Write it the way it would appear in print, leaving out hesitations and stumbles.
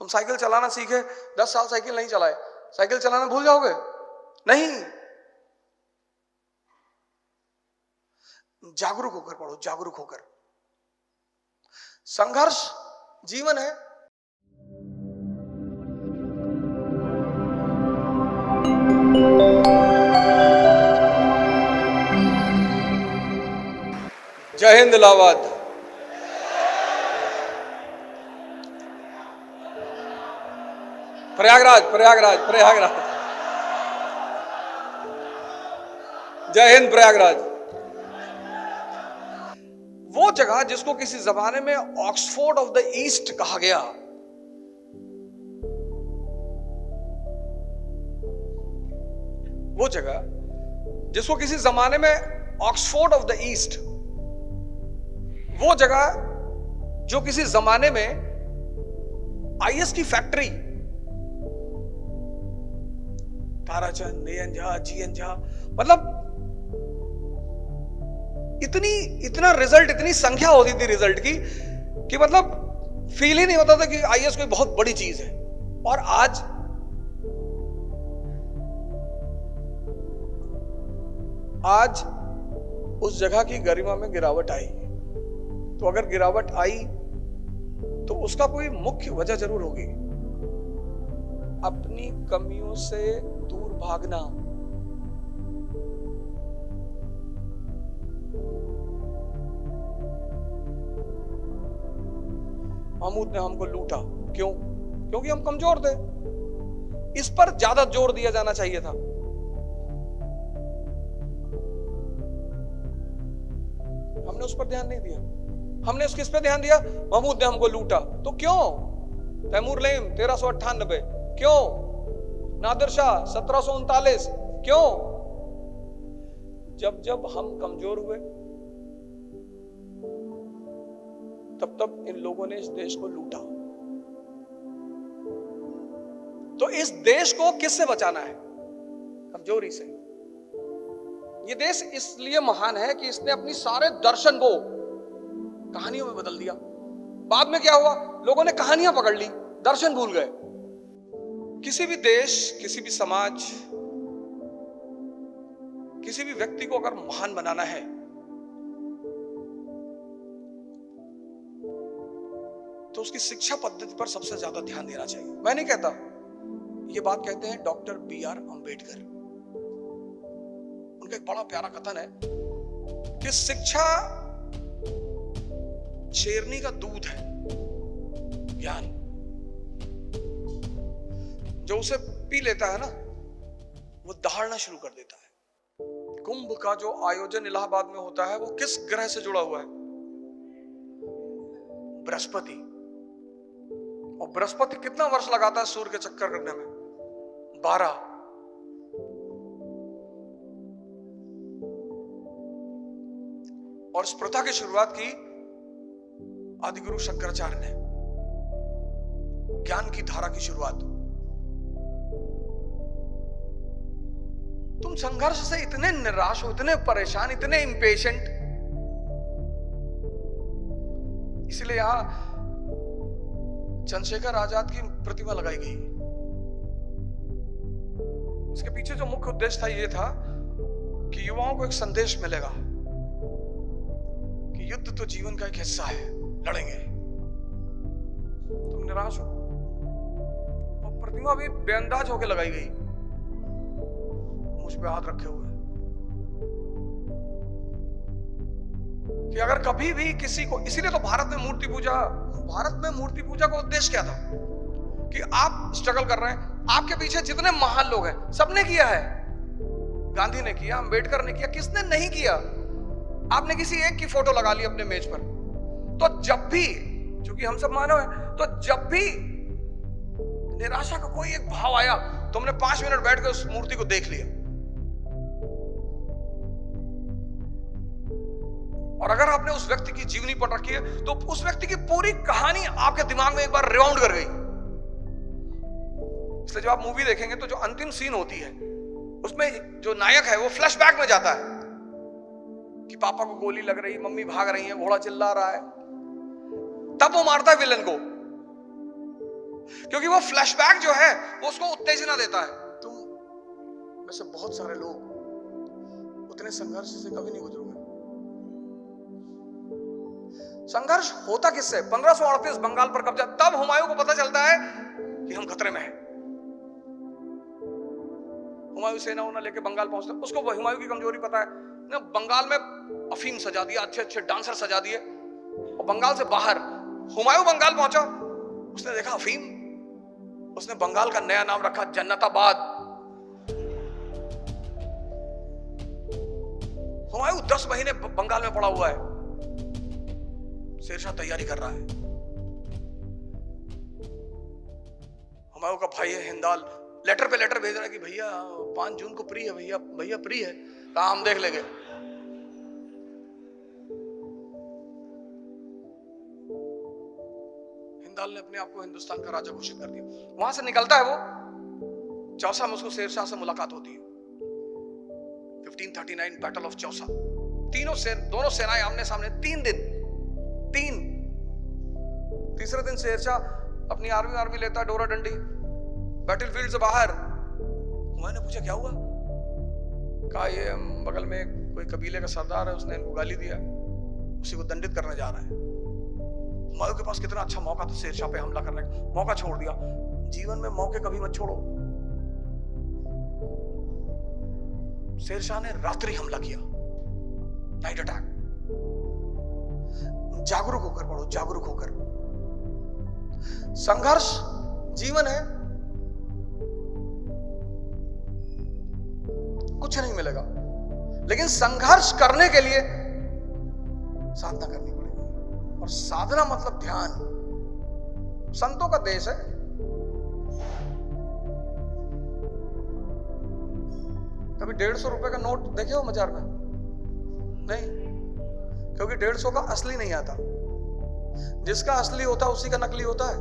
तुम साइकिल चलाना सीखे, 10 साल साइकिल नहीं चलाए, साइकिल चलाना भूल जाओगे? नहीं। जागरूक होकर पढ़ो, जागरूक होकर। संघर्ष जीवन है। जय हिंद, इलाहाबाद। प्रयागराज, प्रयागराज, प्रयागराज। जय हिंद, प्रयागराज। वो जगह जिसको किसी जमाने में ऑक्सफोर्ड ऑफ द ईस्ट कहा गया, वो जगह जिसको किसी जमाने में ऑक्सफोर्ड ऑफ द ईस्ट, वो जगह जो किसी जमाने में आईएएस की factory, Tarachand, AN Jha, GN Jha, मतलब इतना रिजल्ट, इतनी संख्या होती थी रिजल्ट की कि मतलब फील ही नहीं होता था कि आईएएस कोई बहुत बड़ी चीज है। और आज उस जगह की गरिमा में गिरावट आई। तो अगर गिरावट आई तो उसका कोई मुख्य वजह जरूर होगी। अपनी कमियों से दूर भागना। महमूद ने हमको लूटा, क्यों? क्योंकि हम कमजोर थे। इस पर ज्यादा जोर दिया जाना चाहिए था। हमने उस पर ध्यान नहीं दिया। हमने किस पे ध्यान दिया? महमूद ने हमको लूटा, तो क्यों? तैमूर लेम 1398, क्यों? नादिर शाह 1739, क्यों? जब जब हम कमजोर हुए तब तब इन लोगों ने इस देश को लूटा। तो इस देश को किससे बचाना है? कमजोरी से। ये देश इसलिए महान है कि इसने अपनी सारे दर्शन को कहानियों में बदल दिया। बाद में क्या हुआ? लोगों ने कहानियां पकड़ ली, दर्शन भूल गए। किसी भी देश, किसी भी समाज, किसी भी व्यक्ति को अगर महान बनाना है तो उसकी शिक्षा पद्धति पर सबसे ज्यादा ध्यान देना चाहिए। मैं नहीं कहता, ये बात कहते हैं डॉक्टर बी.आर. अंबेडकर। उनका एक बड़ा प्यारा कथन है कि शिक्षा शेरनी का दूध है, ज्ञान। जो उसे पी लेता है ना, वो दहाड़ना शुरू कर देता है। कुंभ का जो आयोजन इलाहाबाद में होता है, वो किस ग्रह से जुड़ा हुआ है? बृहस्पति। और बृहस्पति कितना वर्ष लगाता है सूर्य के चक्कर करने में? 12। और इस प्रथा की शुरुआत की आदिगुरु शंकराचार्य ने। ज्ञान की धारा की शुरुआत। तुम संघर्ष से इतने निराश हो, इतने परेशान, इतने इंपेशेंट, इसलिए यहां चंद्रशेखर आजाद की प्रतिमा लगाई गई। इसके पीछे जो मुख्य उद्देश्य था, ये था कि युवाओं को एक संदेश मिलेगा कि युद्ध तो जीवन का एक हिस्सा है, लड़ेंगे। तुम निराश हो, और प्रतिमा भी बेअंदाज होकर लगाई गई, मुझ पे हाथ रखे हुए, कि अगर कभी भी किसी को, इसीलिए तो भारत में मूर्ति पूजा का उद्देश्य क्या था? कि आप स्ट्रगल कर रहे हैं, आपके पीछे जितने महान लोग हैं, सबने किया है। गांधी ने किया, अंबेडकर ने किया, किसने नहीं किया? आपने किसी एक की फोटो लगा ली अपने मेज पर। तो जब भी, क्योंकि हम सब मानव हैं, तो जब भी निराशा का कोई एक भाव आया, तुमने 5 मिनट बैठकर उस मूर्ति को देख लिया। और अगर आपने उस व्यक्ति की जीवनी पढ़ रखी है, तो उस व्यक्ति की पूरी कहानी आपके दिमाग में एक बार रिवाउंड कर गई। इसलिए जब आप मूवी देखेंगे तो जो अंतिम सीन होती है, उसमें जो नायक है वो फ्लैशबैक में जाता है कि पापा को गोली लग रही, मम्मी भाग रही है, घोड़ा चिल्ला रहा है, तब वो मारता है विलन को। क्योंकि वो फ्लैशबैक जो है वो उसको उत्तेजना देता है। तुम में से बहुत सारे लोग उतने संघर्ष से कभी नहीं गुजरोगे। संघर्ष होता किससे? 1538 बंगाल पर कब्जा, तब हुमायूं को पता चलता है कि हम खतरे में हैं। हुमायूं सेना उन्हें लेके बंगाल पहुंचता है। उसको हुमायूं की कमजोरी पता है ना, बंगाल में अफीम सजा दिया, अच्छे अच्छे डांसर सजा दिए, और बंगाल से बाहर हुमायूं बंगाल पहुंचा, उसने देखा अफीम, उसने बंगाल का नया नाम रखा जन्नताबाद। हुमायूं 10 महीने बंगाल में पड़ा हुआ है, शेरशाह तैयारी कर रहा है। हुमायूं का भाई है हिंदाल, लेटर पे लेटर भेज रहा है कि भैया 5 जून को प्री है, भैया भैया प्री है, कहा हम देख लेंगे। हिंदाल ने अपने आप को हिंदुस्तान का राजा घोषित कर दिया। वहां से निकलता है वो, चौसा में उसको शेरशाह से मुलाकात होती है। 1539 बैटल ऑफ चौसा, दोनों सेनाएं आमने सामने, 3 दिन। तीसरे दिन शेरशाह अपनी आर्मी लेता है, डोरा डंडी, बैटलफील्ड से बाहर। हुमायूं ने पूछा क्या हुआ? कहा ये बगल में कोई कबीले का सरदार है, उसने इनको गाली दिया, उसी को दंडित करने जा रहा है। हुमायूं के पास कितना अच्छा मौका था शेरशाह पे हमला करने का, मौका छोड़ दिया। जीवन में मौके कभी मत छोड़ो। शेरशाह ने रात्रि हमला किया, नाइट अटैक। जागरूक होकर पढ़ो, जागरूक होकर। संघर्ष जीवन है, कुछ नहीं मिलेगा, लेकिन संघर्ष करने के लिए साधना करनी पड़ेगी। और साधना मतलब ध्यान। संतों का देश है। कभी 150 रुपए का नोट देखे हो बाजार में? नहीं, क्योंकि 150 का असली नहीं आता। जिसका असली होता है उसी का नकली होता है।